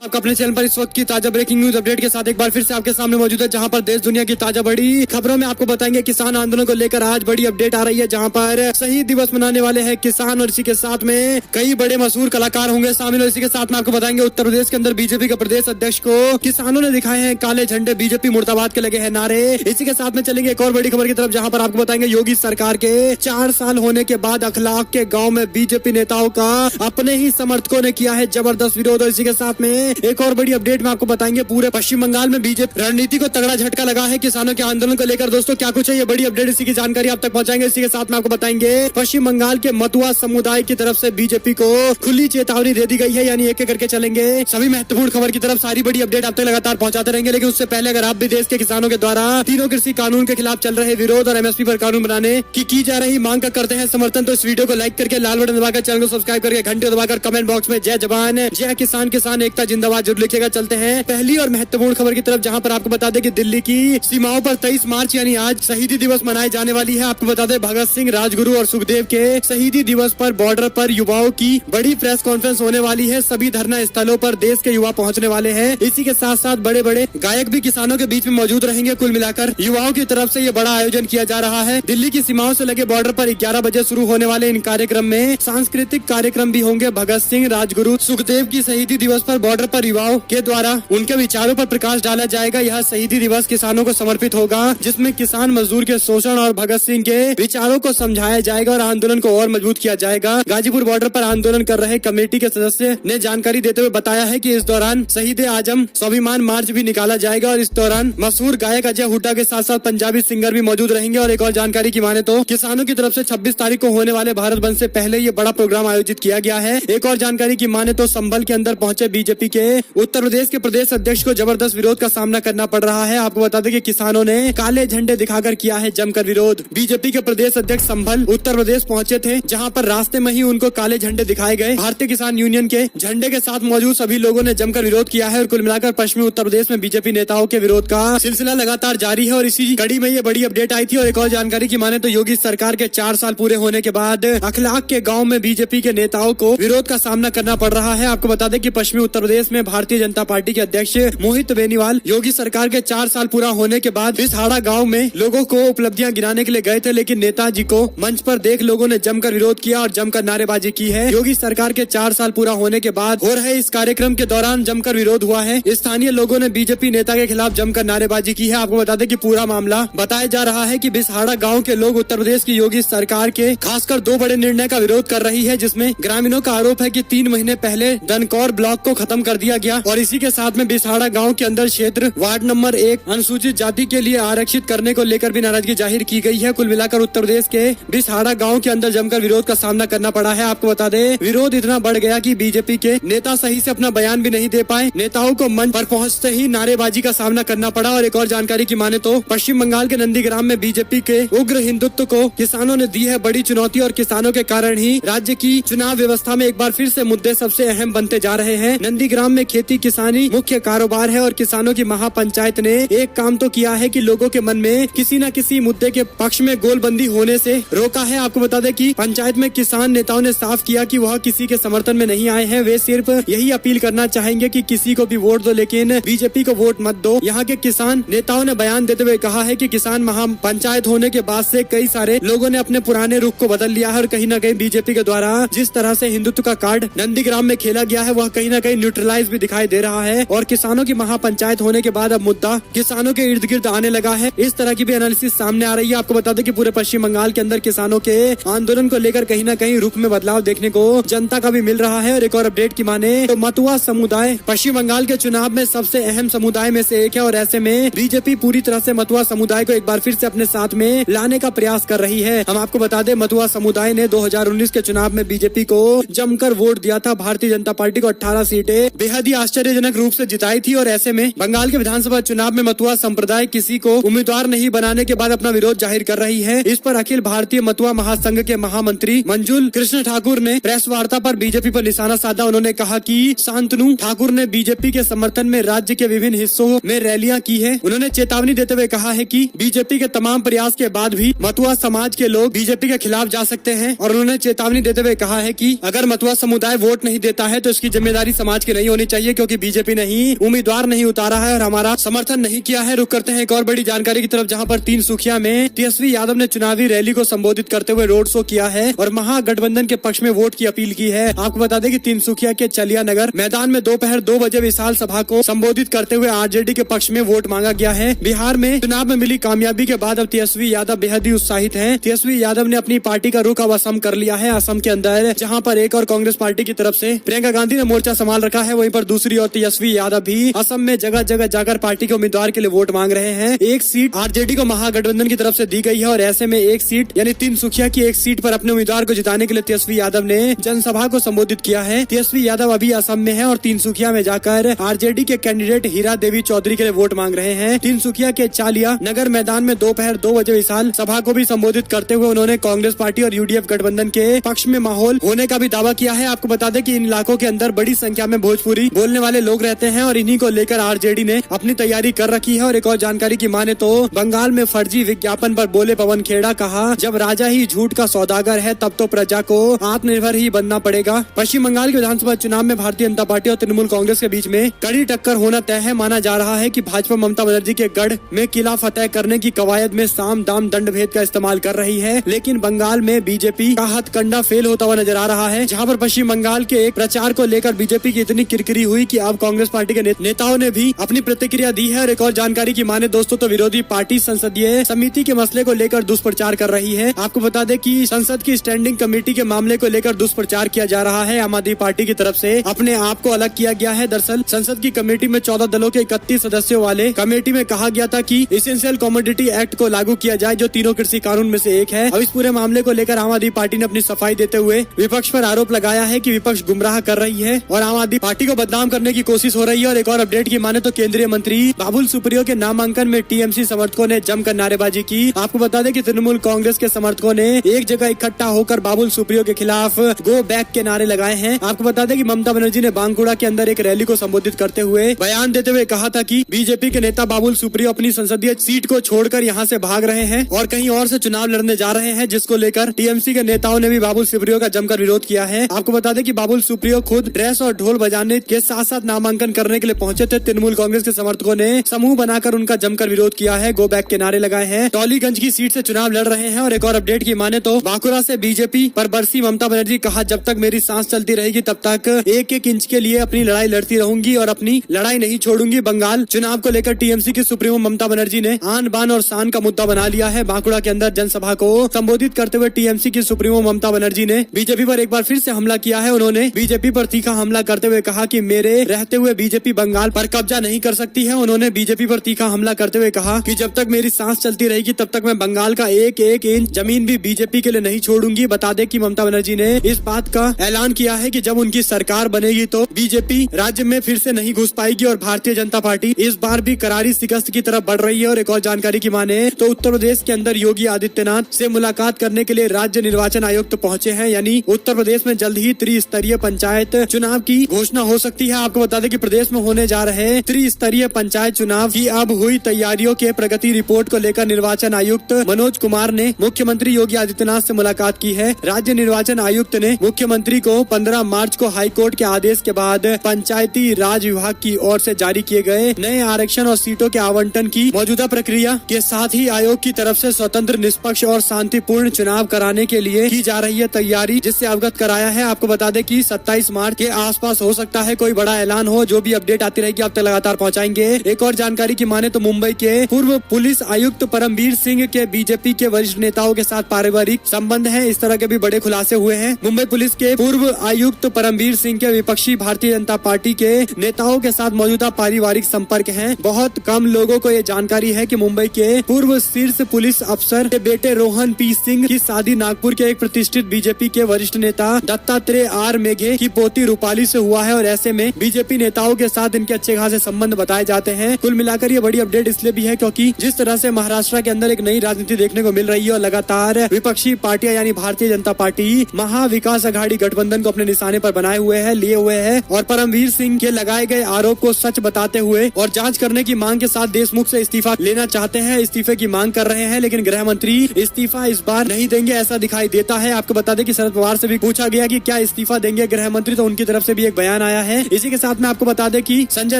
आपका अपने चैनल पर इस वक्त की ताजा ब्रेकिंग न्यूज अपडेट के साथ एक बार फिर से आपके सामने मौजूद है, जहां पर देश दुनिया की ताजा बड़ी खबरों में आपको बताएंगे किसान आंदोलन को लेकर आज बड़ी अपडेट आ रही है, जहां पर शहीद दिवस मनाने वाले हैं किसान और इसी के साथ में कई बड़े मशहूर कलाकार होंगे शामिल। और इसी के साथ में आपको बताएंगे उत्तर प्रदेश के अंदर बीजेपी के प्रदेश अध्यक्ष को किसानों ने दिखाए हैं काले झंडे, बीजेपी मुर्दाबाद के लगे हैं नारे। इसी के साथ में चलेंगे एक और बड़ी खबर की तरफ, जहाँ पर आपको बताएंगे योगी सरकार के 4 साल होने के बाद अखलाक के गाँव में बीजेपी नेताओं का अपने ही समर्थकों ने किया है जबरदस्त विरोध। और इसी के साथ में एक और बड़ी अपडेट में आपको बताएंगे पूरे पश्चिम बंगाल में बीजेपी रणनीति को तगड़ा झटका लगा है किसानों के आंदोलन को लेकर। दोस्तों क्या कुछ है ये बड़ी अपडेट, इसी की जानकारी आप तक पहुंचाएंगे। इसी के साथ में आपको बताएंगे पश्चिम बंगाल के मतुआ समुदाय की तरफ से बीजेपी को खुली चेतावनी दे दी गई है, यानी एक एक करके चलेंगे सभी महत्वपूर्ण खबर की तरफ। सारी बड़ी अपडेट आप तक लगातार पहुंचाते रहेंगे, लेकिन उससे पहले अगर आप भी देश के किसानों के द्वारा तीनों कृषि कानून के खिलाफ चल रहे विरोध और एमएसपी पर कानून बनाने की जा रही मांग का करते हैं समर्थन, तो इस वीडियो को लाइक करके लाल बटन दबाकर चैनल को सब्सक्राइब करके घंटे दबाकर कमेंट बॉक्स में जय जवान जय किसान, किसान एकता जिंदाबाद जरूर लिखेगा। चलते हैं पहली और महत्वपूर्ण खबर की तरफ, जहां पर आपको बता दें कि दिल्ली की सीमाओं पर 23 मार्च यानी आज शहीदी दिवस मनाई जाने वाली है। आपको बता दें भगत सिंह, राजगुरु और सुखदेव के शहीदी दिवस पर बॉर्डर पर युवाओं की बड़ी प्रेस कॉन्फ्रेंस होने वाली है। सभी धरना स्थलों पर देश के युवा पहुंचने वाले हैं। इसी के साथ साथ बड़े बड़े गायक भी किसानों के बीच में मौजूद रहेंगे। कुल मिलाकर युवाओं की तरफ से ये बड़ा आयोजन किया जा रहा है। दिल्ली की सीमाओं से लगे बॉर्डर पर 11 बजे शुरू होने वाले इन कार्यक्रम में सांस्कृतिक कार्यक्रम भी होंगे। भगत सिंह, राजगुरु, सुखदेव की शहीदी दिवस पर बॉर्डर पर युवाओं के द्वारा उनके विचारों पर प्रकाश डाला जाएगा। यह शहीदी दिवस किसानों को समर्पित होगा, जिसमें किसान मजदूर के शोषण और भगत सिंह के विचारों को समझाया जाएगा और आंदोलन को और मजबूत किया जाएगा। गाजीपुर बॉर्डर पर आंदोलन कर रहे कमेटी के सदस्य ने जानकारी देते हुए बताया है कि इस दौरान शहीद आजम स्वाभिमान मार्च भी निकाला जाएगा और इस दौरान मशहूर गायक अजय हुड्डा के साथ साथ पंजाबी सिंगर भी मौजूद रहेंगे। और एक और जानकारी की माने तो किसानों की तरफ से 26 तारीख को होने वाले भारत बंद से पहले ये बड़ा प्रोग्राम आयोजित किया गया है। एक और जानकारी की माने तो संभल के अंदर पहुंचे बीजेपी के उत्तर प्रदेश के प्रदेश अध्यक्ष को जबरदस्त विरोध का सामना करना पड़ रहा है। आपको बता दें कि किसानों ने काले झंडे दिखाकर किया है जमकर विरोध। बीजेपी के प्रदेश अध्यक्ष संभल उत्तर प्रदेश पहुंचे थे, जहां पर रास्ते में ही उनको काले झंडे दिखाए गए। भारतीय किसान यूनियन के झंडे के साथ मौजूद सभी लोगों ने जमकर विरोध किया है। और कुल मिलाकर पश्चिमी उत्तर प्रदेश में बीजेपी नेताओं के विरोध का सिलसिला लगातार जारी है और इसी कड़ी में ये बड़ी अपडेट आई थी। और एक और जानकारी की माने तो योगी सरकार के 4 साल पूरे होने के बाद अखलाक के गाँव में बीजेपी के नेताओं को विरोध का सामना करना पड़ रहा है। आपको बता दें कि पश्चिमी उत्तर प्रदेश में भारतीय जनता पार्टी के अध्यक्ष मोहित बेनीवाल योगी सरकार के 4 साल पूरा होने के बाद बिसहाड़ा गांव में लोगों को उपलब्धियां गिनाने के लिए गए थे, लेकिन नेताजी को मंच पर देख लोगों ने जमकर विरोध किया और जमकर नारेबाजी की है। योगी सरकार के 4 साल पूरा होने के बाद हो रहे इस कार्यक्रम के दौरान जमकर विरोध हुआ है। स्थानीय लोगों ने बीजेपी नेता के खिलाफ जमकर नारेबाजी की है। आपको बता दें कि पूरा मामला बताया जा रहा है कि बिसहाड़ा गाँव के लोग उत्तर प्रदेश की योगी सरकार के खासकर 2 बड़े निर्णय का विरोध कर रही है, जिसमें ग्रामीणों का आरोप है कि 3 महीने पहले दनकौर ब्लॉक को खत्म कर दिया गया और इसी के साथ में बिसहाड़ा गाँव के अंदर क्षेत्र वार्ड नंबर 1 अनुसूचित जाति के लिए आरक्षित करने को लेकर भी नाराजगी जाहिर की गई है। कुल मिलाकर उत्तर प्रदेश के बिसहाड़ा गांव के अंदर जमकर विरोध का सामना करना पड़ा है। आपको बता दें विरोध इतना बढ़ गया कि बीजेपी के नेता सही से अपना बयान भी नहीं दे पाए। नेताओं को मंच पर पहुंचते ही नारेबाजी का सामना करना पड़ा। और एक और जानकारी की माने तो पश्चिम बंगाल के नंदीग्राम में बीजेपी के उग्र हिंदुत्व को किसानों ने दी है बड़ी चुनौती और किसानों के कारण ही राज्य की चुनाव व्यवस्था में एक बार फिर से मुद्दे सबसे अहम बनते जा रहे हैं। नंदीग्राम में खेती किसानी मुख्य कारोबार है और किसानों की महापंचायत ने एक काम तो किया है कि लोगों के मन में किसी न किसी मुद्दे के पक्ष में गोलबंदी होने से रोका है। आपको बता दें कि पंचायत में किसान नेताओं ने साफ किया कि वह किसी के समर्थन में नहीं आए हैं। वे सिर्फ यही अपील करना चाहेंगे कि किसी को भी वोट दो, लेकिन बीजेपी को वोट मत दो। यहाँ के किसान नेताओं ने बयान देते हुए कहा है कि किसान महापंचायत होने के बाद से कई सारे लोगों ने अपने पुराने रुख को बदल लिया है और कहीं न कहीं बीजेपी के द्वारा जिस तरह से हिंदुत्व का कार्ड नंदीग्राम में खेला गया है वह कहीं न कहीं न्यूट्रलाइज भी दिखाई दे रहा है। और किसानों की महापंचायत होने के बाद अब मुद्दा किसानों के इर्द गिर्द आने लगा है। इस तरह की भी एनालिसिस सामने आ रही है। आपको बता दें कि पूरे पश्चिम बंगाल के अंदर किसानों के आंदोलन को लेकर कहीं न कहीं रुख में बदलाव देखने को जनता का भी मिल रहा है। और एक और अपडेट की माने तो मतुआ समुदाय पश्चिम बंगाल के चुनाव में सबसे अहम समुदाय में से एक है और ऐसे में बीजेपी पूरी तरह से मतुआ समुदाय को एक बार फिर से अपने साथ में लाने का प्रयास कर रही है। हम आपको बता दें मतुआ समुदाय ने 2019 के चुनाव में बीजेपी को जमकर वोट दिया था। भारतीय जनता पार्टी को 18 सीटें बेहद ही आश्चर्यजनक रूप से जिताई थी और ऐसे में बंगाल के विधानसभा चुनाव में मतुआ संप्रदाय किसी को उम्मीदवार नहीं बनाने के बाद अपना विरोध जाहिर कर रही है। इस पर अखिल भारतीय मतुआ महासंघ के महामंत्री मंजुल कृष्ण ठाकुर ने प्रेस वार्ता पर बीजेपी पर निशाना साधा। उन्होंने कहा कि शांतनु ठाकुर ने बीजेपी के समर्थन में राज्य के विभिन्न हिस्सों में रैलियां की है। उन्होंने चेतावनी देते हुए कहा है कि बीजेपी के तमाम प्रयास के बाद भी मतुआ समाज के लोग बीजेपी के खिलाफ जा सकते हैं और उन्होंने चेतावनी देते हुए कहा है कि अगर मतुआ समुदाय वोट नहीं देता है तो इसकी जिम्मेदारी समाज की नहीं नहीं होनी चाहिए, क्योंकि बीजेपी ने ही उम्मीदवार नहीं उतारा है और हमारा समर्थन नहीं किया है। रुक करते हैं एक और बड़ी जानकारी की तरफ, जहां पर तीनसुखिया में तेजस्वी यादव ने चुनावी रैली को संबोधित करते हुए रोड शो किया है और महागठबंधन के पक्ष में वोट की अपील की है। आपको बता दें कि तीनसुखिया के चलिया नगर मैदान में दोपहर 2 बजे विशाल सभा को संबोधित करते हुए आरजेडी के पक्ष में वोट मांगा गया है। बिहार में चुनाव में मिली कामयाबी के बाद अब तेजस्वी यादव बेहद ही उत्साहित हैं। तेजस्वी यादव ने अपनी पार्टी का रुख अब असम कर लिया है। असम के अंदर जहां पर एक और कांग्रेस पार्टी की तरफ से प्रियंका गांधी ने मोर्चा संभाल रखा है, वहीं पर दूसरी ओर तेजस्वी यादव भी असम में जगह जगह जाकर पार्टी के उम्मीदवार के लिए वोट मांग रहे हैं। एक सीट आरजेडी को महागठबंधन की तरफ से दी गई है और ऐसे में एक सीट यानी तीनसुखिया की एक सीट पर अपने उम्मीदवार को जिताने के लिए तेजस्वी यादव ने जनसभा को संबोधित किया है। तेजस्वी यादव अभी असम में है और तीनसुखिया में जाकर आरजेडी के कैंडिडेट हीरा देवी चौधरी के लिए वोट मांग रहे हैं। तीनसुखिया के चालिया नगर मैदान में दोपहर 2 बजे विशाल सभा को भी संबोधित करते हुए उन्होंने कांग्रेस पार्टी और यूडीएफ गठबंधन के पक्ष में माहौल होने का भी दावा किया है। आपको बता दें कि इन इलाकों के अंदर बड़ी संख्या में भोजपुरी बोलने वाले लोग रहते हैं और इन्हीं को लेकर आरजेडी ने अपनी तैयारी कर रखी है। और एक और जानकारी की माने तो बंगाल में फर्जी विज्ञापन पर बोले पवन खेड़ा, कहा जब राजा ही झूठ का सौदागर है तब तो प्रजा को आत्मनिर्भर ही बनना पड़ेगा। पश्चिम बंगाल के विधानसभा चुनाव में भारतीय जनता पार्टी और तृणमूल कांग्रेस के बीच में कड़ी टक्कर होना तय है। माना जा रहा है कि भाजपा ममता बनर्जी के गढ़ में किला फतेह करने की कवायद में साम दाम दंड भेद का इस्तेमाल कर रही है, लेकिन बंगाल में बीजेपी का हथकंडा फेल होता हुआ नजर आ रहा है। जहां पर पश्चिम बंगाल के एक प्रचार को लेकर बीजेपी की इतनी किरकिरी हुई कि अब कांग्रेस पार्टी के नेताओं ने भी अपनी प्रतिक्रिया दी है। और एक और जानकारी की माने दोस्तों तो विरोधी पार्टी संसदीय समिति के मसले को लेकर दुष्प्रचार कर रही है। आपको बता दें कि संसद की स्टैंडिंग कमेटी के मामले को लेकर दुष्प्रचार किया जा रहा है। आम आदमी पार्टी की तरफ से अपने आप को अलग किया गया है। दरअसल संसद की कमेटी में 14 दलों के 31 सदस्यों वाले कमेटी में कहा गया था कि एसेंशियल कमोडिटी एक्ट को लागू किया जाए, जो तीनों कृषि कानून में से एक है। अब इस पूरे मामले को लेकर आम आदमी पार्टी ने अपनी सफाई देते हुए विपक्ष पर आरोप लगाया है कि विपक्ष गुमराह कर रही है और आम आदमी पार्टी को बदनाम करने की कोशिश हो रही है। और एक और अपडेट की माने तो केंद्रीय मंत्री बाबुल सुप्रियो के नामांकन में टीएमसी समर्थकों ने जमकर नारेबाजी की। आपको बता दें कि तृणमूल कांग्रेस के समर्थकों ने एक जगह इकट्ठा होकर बाबुल सुप्रियो के खिलाफ गो बैक के नारे लगाए हैं। आपको बता दें कि ममता बनर्जी ने बांकुड़ा के अंदर एक रैली को संबोधित करते हुए बयान देते हुए कहा था कि बीजेपी के नेता बाबुल सुप्रियो अपनी संसदीय सीट को छोड़कर यहां से भाग रहे हैं और कहीं और से चुनाव लड़ने जा रहे हैं, जिसको लेकर टीएमसी के नेताओं ने भी बाबुल सुप्रियो का जमकर विरोध किया है। आपको बता दें कि बाबुल सुप्रियो खुद ड्रेस और ढोल बजाने के साथ साथ नामांकन करने के लिए पहुंचे थे। तृणमूल कांग्रेस के समर्थकों ने समूह बनाकर उनका जमकर विरोध किया है, गो बैक के नारे लगाए हैं। टॉलीगंज की सीट से चुनाव लड़ रहे हैं। और एक और अपडेट की माने तो बांकुड़ा से बीजेपी पर बरसी ममता बनर्जी, कहा जब तक मेरी सांस चलती रहेगी तब तक एक एक इंच के लिए अपनी लड़ाई लड़ती रहूंगी और अपनी लड़ाई नहीं छोड़ूंगी। बंगाल चुनाव को लेकर टीएमसी की सुप्रीमो ममता बनर्जी ने आन बान और शान का मुद्दा बना लिया है। बांकुड़ा के अंदर जनसभा को संबोधित करते हुए टीएमसी की सुप्रीमो ममता बनर्जी ने बीजेपी पर एक बार फिर से हमला किया है। उन्होंने बीजेपी पर तीखा हमला करते हुए कहा कि मेरे रहते हुए बीजेपी बंगाल पर कब्जा नहीं कर सकती है। उन्होंने बीजेपी पर तीखा हमला करते हुए कहा कि जब तक मेरी सांस चलती रहेगी तब तक मैं बंगाल का एक एक इंच जमीन भी बीजेपी के लिए नहीं छोड़ूंगी। बता दें कि ममता बनर्जी ने इस बात का ऐलान किया है कि जब उनकी सरकार बनेगी तो बीजेपी राज्य में फिर से नहीं घुस पाएगी और भारतीय जनता पार्टी इस बार भी करारी शिकस्त की तरफ बढ़ रही है। और एक और जानकारी की माने तो उत्तर प्रदेश के अंदर योगी आदित्यनाथ से मुलाकात करने के लिए राज्य निर्वाचन आयुक्त पहुंचे हैं, यानी उत्तर प्रदेश में जल्द ही त्रिस्तरीय पंचायत चुनाव की घोषणा हो सकती है। आपको बता दें कि प्रदेश में होने जा रहे त्रिस्तरीय पंचायत चुनाव की अब हुई तैयारियों के प्रगति रिपोर्ट को लेकर निर्वाचन आयुक्त मनोज कुमार ने मुख्यमंत्री योगी आदित्यनाथ से मुलाकात की है। राज्य निर्वाचन आयुक्त ने मुख्यमंत्री को 15 मार्च को हाईकोर्ट के आदेश के बाद पंचायती राज विभाग की ओर से जारी किए गए नए आरक्षण और सीटों के आवंटन की मौजूदा प्रक्रिया के साथ ही आयोग की तरफ से स्वतंत्र, निष्पक्ष और शांतिपूर्ण चुनाव कराने के लिए की जा रही है तैयारी, जिससे अवगत कराया है। आपको बता दें कि 27 मार्च के आसपास हो सकता है कोई बड़ा ऐलान हो। जो भी अपडेट आती रहेगी आप तक लगातार पहुंचाएंगे। एक और जानकारी की माने तो मुंबई के पूर्व पुलिस आयुक्त परमवीर सिंह के बीजेपी के वरिष्ठ नेताओं के साथ पारिवारिक संबंध है, इस तरह के भी बड़े खुलासे हुए हैं। मुंबई पुलिस के पूर्व आयुक्त परमवीर सिंह के विपक्षी भारतीय जनता पार्टी के नेताओं के साथ मौजूदा पारिवारिक संपर्क हैं। बहुत कम लोगों को ये जानकारी है कि मुंबई के पूर्व शीर्ष पुलिस अफसर के बेटे रोहन पी सिंह की शादी नागपुर के एक प्रतिष्ठित बीजेपी के वरिष्ठ नेता दत्तात्रेय आर मेघे की पोती रूपाली से हुआ है और ऐसे में बीजेपी नेताओं के साथ इनके अच्छे खासे संबंध बताए जाते हैं। कुल मिलाकर ये बड़ी अपडेट इसलिए भी है क्योंकि जिस तरह से महाराष्ट्र के अंदर एक नई राजनीति देखने को मिल रही है और लगातार विपक्षी पार्टियां यानी भारतीय जनता पार्टी महाविकास अघाड़ी गठबंधन को अपने निशाने पर बनाए हुए है, लिए हुए है और परमवीर सिंह के लगाए गए आरोप को सच बताते हुए और जांच करने की मांग के साथ देशमुख से इस्तीफा लेना चाहते हैं, इस्तीफे की मांग कर रहे हैं, लेकिन गृह मंत्री इस्तीफा इस बार नहीं देंगे ऐसा दिखाई देता है। आपको बता दें कि शरद पवार से भी पूछा गया कि क्या इस्तीफा देंगे गृह मंत्री, तो उनकी तरफ से भी एक बयान आया उठाया है। इसी के साथ में आपको बता दें कि संजय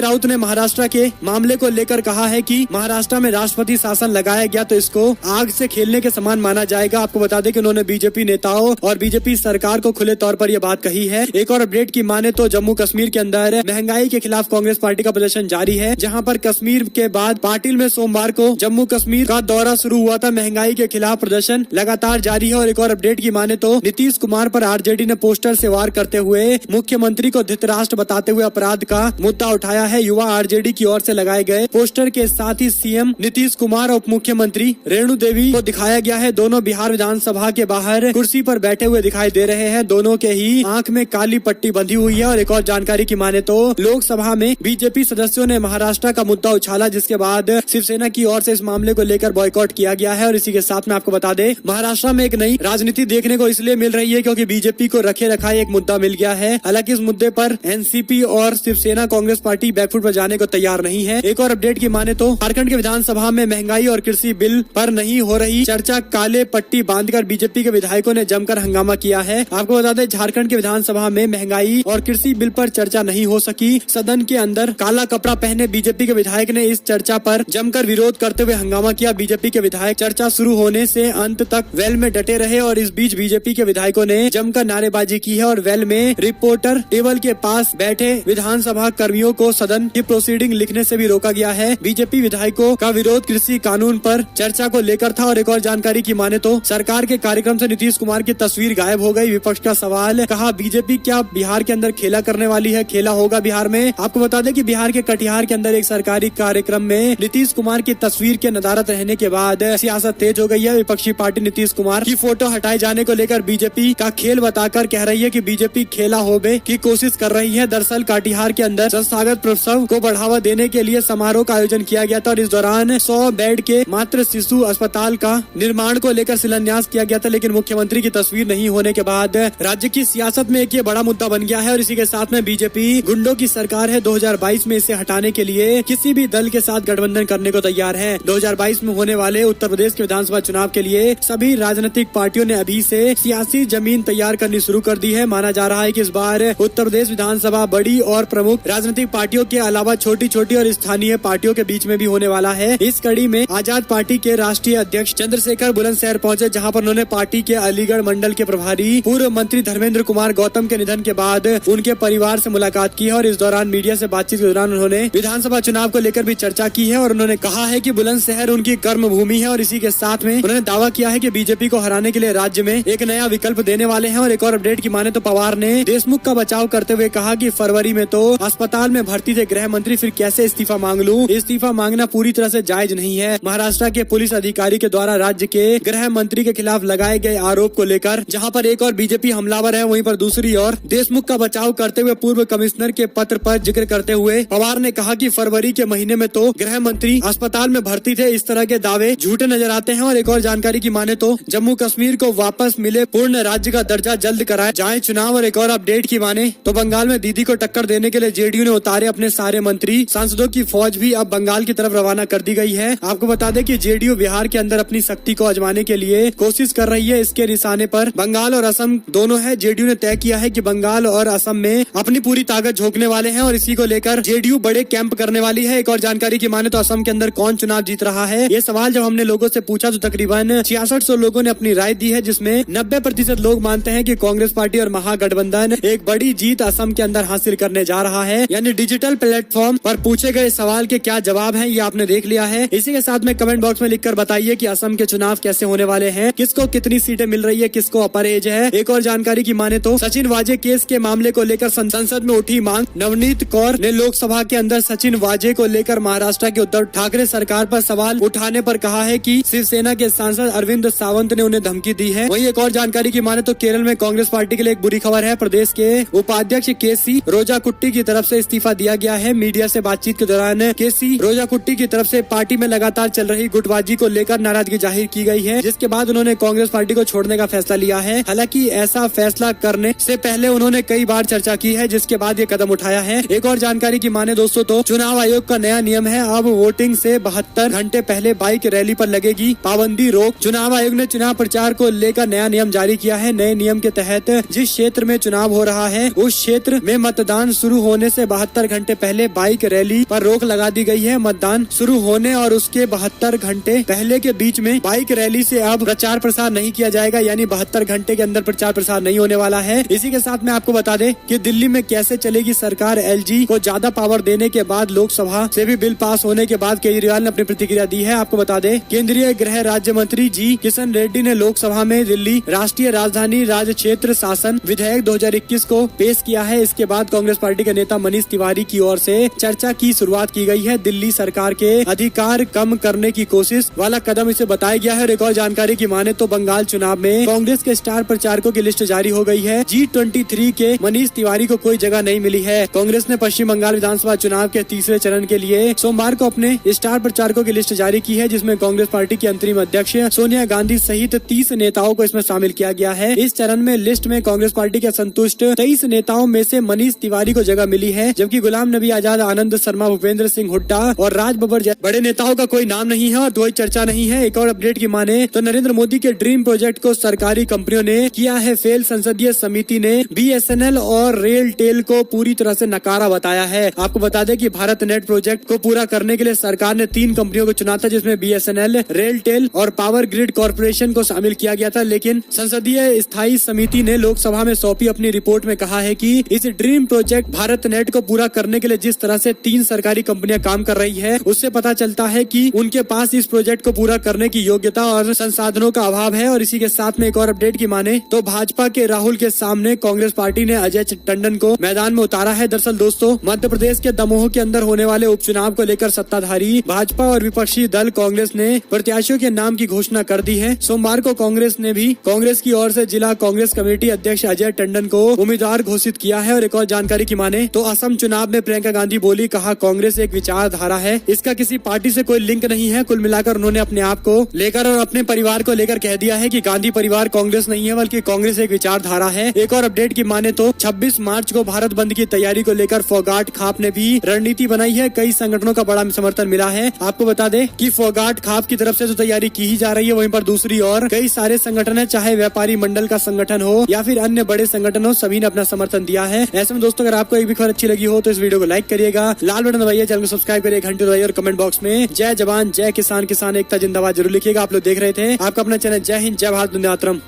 राउत ने महाराष्ट्र के मामले को लेकर कहा है कि महाराष्ट्र में राष्ट्रपति शासन लगाया गया तो इसको आग से खेलने के समान माना जाएगा। आपको बता दें कि उन्होंने बीजेपी नेताओं और बीजेपी सरकार को खुले तौर पर यह बात कही है। एक और अपडेट की माने तो जम्मू कश्मीर के अंदर महंगाई के खिलाफ कांग्रेस पार्टी का प्रदर्शन जारी है, जहां पर कश्मीर के बाद पाटिल में सोमवार को जम्मू कश्मीर का दौरा शुरू हुआ था। महंगाई के खिलाफ प्रदर्शन लगातार जारी है। और एक और अपडेट की माने तो नीतीश कुमार पर आरजेडी ने पोस्टर से वार करते हुए मुख्यमंत्री को धृतराष्ट्र बताते हुए अपराध का मुद्दा उठाया है। युवा आरजेडी की ओर से लगाए गए पोस्टर के साथ ही सीएम नीतीश कुमार और उप मुख्यमंत्री रेणु देवी को दिखाया गया है। दोनों बिहार विधानसभा के बाहर कुर्सी पर बैठे हुए दिखाई दे रहे हैं। दोनों के ही आंख में काली पट्टी बंधी हुई है। और एक और जानकारी की माने तो लोकसभा में बीजेपी सदस्यों ने महाराष्ट्र का मुद्दा उछाला, जिसके बाद शिवसेना की ओर से इस मामले को लेकर बॉयकॉट किया गया है। और इसी के साथ में आपको बता दें, महाराष्ट्र में एक नई राजनीति देखने को इसलिए मिल रही है क्योंकि बीजेपी को रखे रखाए एक मुद्दा मिल गया है। हालांकि इस मुद्दे पर एनसीपी और शिवसेना कांग्रेस पार्टी बैकफुट पर जाने को तैयार नहीं है। एक और अपडेट की माने तो झारखंड के विधानसभा में महंगाई और कृषि बिल पर नहीं हो रही चर्चा, काले पट्टी बांधकर बीजेपी के विधायकों ने जमकर हंगामा किया है। आपको बता दें, झारखंड के विधानसभा में महंगाई और कृषि बिल पर चर्चा नहीं हो सकी। सदन के अंदर काला कपड़ा पहने बीजेपी के विधायक ने इस चर्चा पर जमकर विरोध करते हुए हंगामा किया। बीजेपी के विधायक चर्चा शुरू होने से अंत तक वेल में डटे रहे और इस बीच बीजेपी के विधायकों ने जमकर नारेबाजी की है। और वेल में रिपोर्टर टेबल के पास बैठे विधानसभा कर्मियों को सदन की प्रोसीडिंग लिखने से भी रोका गया है। बीजेपी विधायकों का विरोध कृषि कानून पर चर्चा को लेकर था। और एक और जानकारी की माने तो सरकार के कार्यक्रम से नीतीश कुमार की तस्वीर गायब हो गई। विपक्ष का सवाल, कहा बीजेपी क्या बिहार के अंदर खेला करने वाली है? खेला होगा बिहार में। आपको बता दें कि बिहार के कटिहार के अंदर एक सरकारी कार्यक्रम में नीतीश कुमार की तस्वीर के नदारत रहने के बाद सियासत तेज हो गई है। विपक्षी पार्टी नीतीश कुमार की फोटो हटाए जाने को लेकर बीजेपी का खेल बताकर कह रही है कि बीजेपी खेला होबे की कोशिश कर रही है। दरअसल कटिहार के अंदर संस्थागत प्रसव को बढ़ावा देने के लिए समारोह का आयोजन किया गया था और इस दौरान 100 बेड के मातृ शिशु अस्पताल का निर्माण को लेकर शिलान्यास किया गया था। लेकिन मुख्यमंत्री की तस्वीर नहीं होने के बाद राज्य की सियासत में एक ये बड़ा मुद्दा बन गया है। और इसी के साथ में बीजेपी गुंडों की सरकार है। 2022 में इसे हटाने के लिए किसी भी दल के साथ गठबंधन करने को तैयार है। 2022 में होने वाले उत्तर प्रदेश के विधानसभा चुनाव के लिए सभी राजनीतिक पार्टियों ने अभी से सियासी जमीन तैयार करनी शुरू कर दी है। माना जा रहा है कि इस बार उत्तर प्रदेश विधानसभा बड़ी और प्रमुख राजनीतिक पार्टियों के अलावा छोटी छोटी और स्थानीय पार्टियों के बीच में भी होने वाला है। इस कड़ी में आजाद पार्टी के राष्ट्रीय अध्यक्ष चंद्रशेखर बुलंदशहर पहुंचे, जहां पर उन्होंने पार्टी के अलीगढ़ मंडल के प्रभारी पूर्व मंत्री धर्मेंद्र कुमार गौतम के निधन के बाद उनके परिवार से मुलाकात की है। और इस दौरान मीडिया से बातचीत के दौरान उन्होंने विधानसभा चुनाव को लेकर भी चर्चा की है। और उन्होंने कहा है कि बुलंदशहर उनकी कर्म भूमि है। और इसी के साथ में उन्होंने दावा किया है कि बीजेपी को हराने के लिए राज्य में एक नया विकल्प देने वाले हैं। और एक और अपडेट की माने तो पवार ने देशमुख का बचाव करते हुए कहा कि फरवरी में तो अस्पताल में भर्ती थे गृह मंत्री, फिर कैसे इस्तीफा मांग लूं? इस्तीफा मांगना पूरी तरह से जायज नहीं है। महाराष्ट्र के पुलिस अधिकारी के द्वारा राज्य के गृह मंत्री के खिलाफ लगाए गए आरोप को लेकर जहां पर एक और बीजेपी हमलावर है, वहीं पर दूसरी ओर देशमुख का बचाव करते हुए पूर्व कमिश्नर के पत्र पर जिक्र करते हुए पवार ने कहा कि फरवरी के महीने में तो गृह मंत्री अस्पताल में भर्ती थे। इस तरह के दावे झूठे नजर आते हैं। और एक और जानकारी की माने तो जम्मू कश्मीर को वापस मिले, पूर्ण राज्य का दर्जा जल्द कराए जाए चुनाव। और एक और अपडेट की माने तो बंगाल में दीदी को टक्कर देने के लिए जेडीयू ने उतारे अपने सारे मंत्री, सांसदों की फौज भी अब बंगाल की तरफ रवाना कर दी गई है। आपको बता दें कि जेडीयू बिहार के अंदर अपनी शक्ति को आजमाने के लिए कोशिश कर रही है। इसके निशाने पर बंगाल और असम दोनों है। जेडीयू ने तय किया है कि बंगाल और असम में अपनी पूरी ताकत झोंकने वाले हैं और इसी को लेकर जेडीयू बड़े कैंप करने वाली है। एक और जानकारी की माने तो असम के अंदर कौन चुनाव जीत रहा है, ये सवाल जब हमने लोगों से पूछा तो तकरीबन 6600 लोगों ने अपनी राय दी है, जिसमें 90% लोग मानते हैं कि कांग्रेस पार्टी और महागठबंधन एक बड़ी जीत असम के अंदर हासिल करने जा रहा है। यानी डिजिटल प्लेटफॉर्म पर पूछे गए सवाल के क्या जवाब हैं, ये आपने देख लिया है। इसी के साथ में कमेंट बॉक्स में लिखकर बताइए कि असम के चुनाव कैसे होने वाले हैं, किसको कितनी सीटें मिल रही है, किसको अपर एज है। एक और जानकारी की माने तो सचिन वाजे केस के मामले को लेकर संसद में उठी मांग। नवनीत कौर ने लोकसभा के अंदर सचिन वाजे को लेकर महाराष्ट्र के उद्धव ठाकरे सरकार पर सवाल उठाने पर कहा है कि शिवसेना के सांसद अरविंद सावंत ने उन्हें धमकी दी है। वहीं एक और जानकारी की माने तो केरल में कांग्रेस पार्टी के लिए एक बुरी खबर है। प्रदेश के उपाध्यक्ष केसी रोजाकुट्टी की तरफ से इस्तीफा दिया गया है। मीडिया से बातचीत के दौरान केसी रोजाकुट्टी की तरफ से पार्टी में लगातार चल रही गुटबाजी को लेकर नाराजगी जाहिर की गई है, जिसके बाद उन्होंने कांग्रेस पार्टी को छोड़ने का फैसला लिया है। हालांकि ऐसा फैसला करने से पहले उन्होंने कई बार चर्चा की है, जिसके बाद ये कदम उठाया है। एक और जानकारी की माने दोस्तों तो चुनाव आयोग का नया नियम है, अब वोटिंग से 72 घंटे पहले बाइक रैली पर लगेगी पाबंदी रोक। चुनाव आयोग ने चुनाव प्रचार को लेकर नया नियम जारी किया है। नए नियम के तहत जिस क्षेत्र में चुनाव हो रहा है उस क्षेत्र में मतदान शुरू होने से 72 घंटे पहले बाइक रैली पर रोक लगा दी गई है। मतदान शुरू होने और उसके 72 घंटे पहले के बीच में बाइक रैली से अब प्रचार प्रसार नहीं किया जाएगा, यानी 72 घंटे के अंदर प्रचार प्रसार नहीं होने वाला है। इसी के साथ मैं आपको बता दें कि दिल्ली में कैसे चलेगी सरकार। एलजी को ज्यादा पावर देने के बाद लोकसभा से भी बिल पास होने के बाद केजरीवाल ने अपनी प्रतिक्रिया दी है। आपको बता दें केंद्रीय गृह राज्य मंत्री जी किशन रेड्डी ने लोकसभा में दिल्ली राष्ट्रीय राजधानी राज्य क्षेत्र शासन विधेयक 2021 को पेश किया है। इसके बाद कांग्रेस पार्टी के नेता मनीष तिवारी की ओर से चर्चा की शुरुआत की गई है। दिल्ली सरकार के अधिकार कम करने की कोशिश वाला कदम इसे बताया गया है। एक और जानकारी की माने तो बंगाल चुनाव में कांग्रेस के स्टार प्रचारकों की लिस्ट जारी हो गई है। G23 के मनीष तिवारी को कोई जगह नहीं मिली है। कांग्रेस ने पश्चिम बंगाल विधानसभा चुनाव के तीसरे चरण के लिए सोमवार को अपने स्टार प्रचारकों की लिस्ट जारी की है, जिसमें कांग्रेस पार्टी की अंतरिम अध्यक्ष सोनिया गांधी सहित 30 नेताओं को इसमें शामिल किया गया है। इस चरण में लिस्ट में कांग्रेस पार्टी के संतुष्ट 23 नेताओं में से मनीष तिवारी को जगह मिली है, जबकि गुलाम नबी आजाद, आनंद शर्मा, भूपेंद्र सिंह हुड्डा और राज बब्बर जैसे बड़े नेताओं का कोई नाम नहीं है और कोई चर्चा नहीं है। एक और अपडेट की माने तो नरेंद्र मोदी के ड्रीम प्रोजेक्ट को सरकारी कंपनियों ने किया है फेल। संसदीय समिति ने BSNL और रेल टेल को पूरी तरह से नकारा बताया है। आपको बता दें कि भारत नेट प्रोजेक्ट को पूरा करने के लिए सरकार ने 3 कंपनियों को चुना था, जिसमें BSNL, रेल टेल और पावर ग्रिड कॉर्पोरेशन को शामिल किया गया था। लेकिन संसदीय स्थायी समिति ने लोकसभा में सौंपी अपनी रिपोर्ट में कहा है कि इस ड्रीम प्रोजेक्ट भारत नेट को पूरा करने के लिए जिस तरह से 3 सरकारी कंपनियां काम कर रही है, उससे पता चलता है कि उनके पास इस प्रोजेक्ट को पूरा करने की योग्यता और संसाधनों का अभाव है। और इसी के साथ में एक और अपडेट की माने तो भाजपा के राहुल के सामने कांग्रेस पार्टी ने अजय टंडन को मैदान में उतारा है। दरअसल दोस्तों, मध्य प्रदेश के दमोह के अंदर होने वाले उपचुनाव को लेकर सत्ताधारी भाजपा और विपक्षी दल कांग्रेस ने प्रत्याशियों के नाम की घोषणा कर दी है। सोमवार को कांग्रेस ने भी कांग्रेस की ओर से जिला कांग्रेस कमेटी अध्यक्ष अजय टंडन को उम्मीदवार घोषित किया है। और एक और जानकारी की माने तो असम चुनाव में प्रियंका गांधी बोली, कहा कांग्रेस एक विचारधारा है, इसका किसी पार्टी से कोई लिंक नहीं है। कुल मिलाकर उन्होंने अपने आप को लेकर और अपने परिवार को लेकर कह दिया है कि गांधी परिवार कांग्रेस नहीं है, बल्कि कांग्रेस एक विचारधारा है। एक और अपडेट की माने तो 26 मार्च को भारत बंद की तैयारी को लेकर फोगाट खाप ने भी रणनीति बनाई है। कई संगठनों का बड़ा समर्थन मिला है। आपको बता दें कि फोगाट खाप की तरफ से तो तैयारी की ही जा रही है, वहीं पर दूसरी ओर कई सारे संगठन है, चाहे व्यापारी मंडल का संगठन हो या फिर अन्य बड़े संगठन हो, सभी ने अपना समर्थन दिया है। ऐसे में दोस्तों, अगर आपको एक भी खबर अच्छी लगी हो तो इस वीडियो को लाइक करिएगा, लाल बटन दबाइए, चैनल को सब्सक्राइब करिए, घंटे दबाइए और कमेंट बॉक्स में जय जवान जय किसान, किसान एकता जिंदाबाद जरूर लिखिएगा। आप लोग देख रहे थे आपका अपना चैनल जय हिंद, जय भारत, वंदे मातरम।